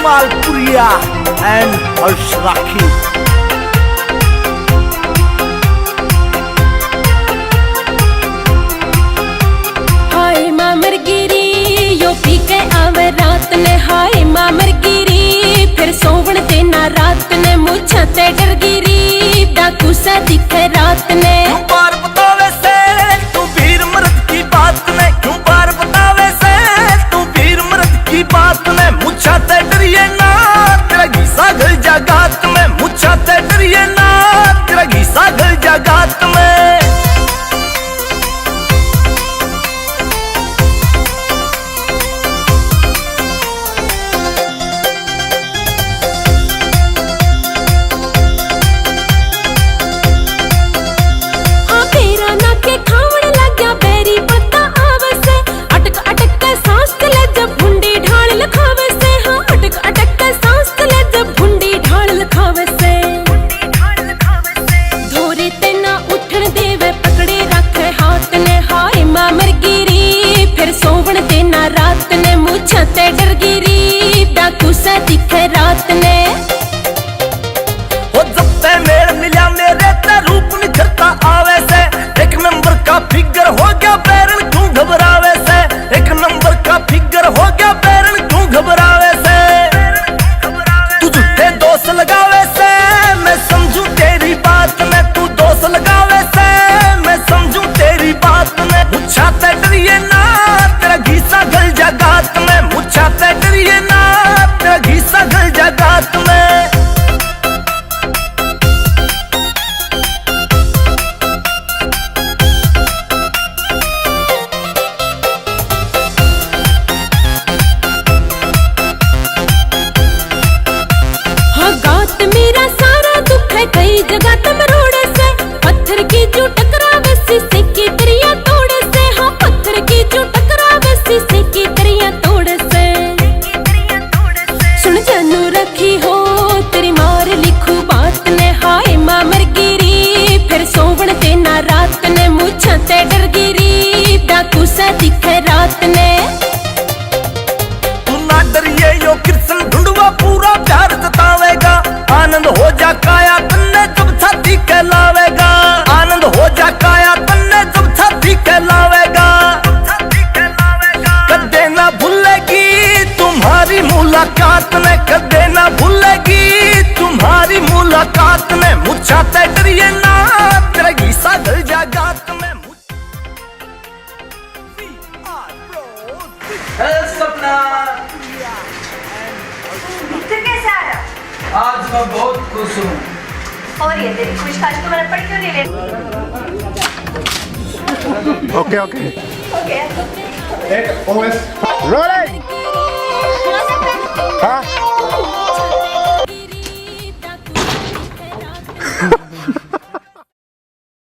Malpuria and Harsh हाय मामर गिरी यो पी के आवे रात ने, हाय मामर गिरी फिर सोवण देना रात ने, मुझा ते डर गिरी डाकू सा दिखे रात ने। क्यों बार बतावे से तू वीर मर्द की बात ने, क्यों बार बतावे से तू वीर मर्द की बात ने, मुझा ते डरिए ना तेरा घीसा घर जागात में, मुझा ते डरिए ना तेरा घीसा घर जागात में। रात ने मुझा ते डर गिरी डाकू सा दिखे रात ने। वो जब ते मेल मिला मेरे ते रूप निखरता आवे से, एक नंबर का फिगर हो गया पैरन क्यों घबरावे से, एक नंबर का फिगर हो गया पैरन क्यों घबरावे से। तू झूठे दोस्त लगावे से मैं समझू तेरी बात में, तू दोस्त लगावे से मैं समझू तेरी बात में। मुझा ते डरिए ना तेरा घीसा गल जागात में, मुझा ते डरिए ना तेरा घीसा गल जागात में। हाँ गात मेरा सारा दुख है कई जगह तुम रोड़े से, पत्थर की जो टकरावे शीशे की दरिया तोड़े से, हाँ पत्थर की जो टकरावे शीशे की दरिया तोड़े से। सुन जानू रखी हो तेरी मार लिखू बात ने, हाय मामर गिरी फिर सोवण देना रात ने, मुझा ते डर गिरी डाकू सा दिखे रात ने। तू ना डरिए यो कृष्ण ढूंढवा पूरा प्यार जतावेगा, आनंद हो जा काया तन्ने जब छाती कहलावेगा, आनंद हो जा काया तन्ने जब छाती कहलावेगा। कदे ना भूलेगी तुम्हारी मुलाकात में, कदे ना भूलेगी तुम्हारी मुलाकात में। मुझा ते डरिए ना तेरा घीसा घर जागात में। सपना फिर कैसे आ रहा? आज मैं बहुत खुश हूँ। और ये तेरी खुशखाश को मैंने पढ़ क्यों नहीं ले? Okay okay rolling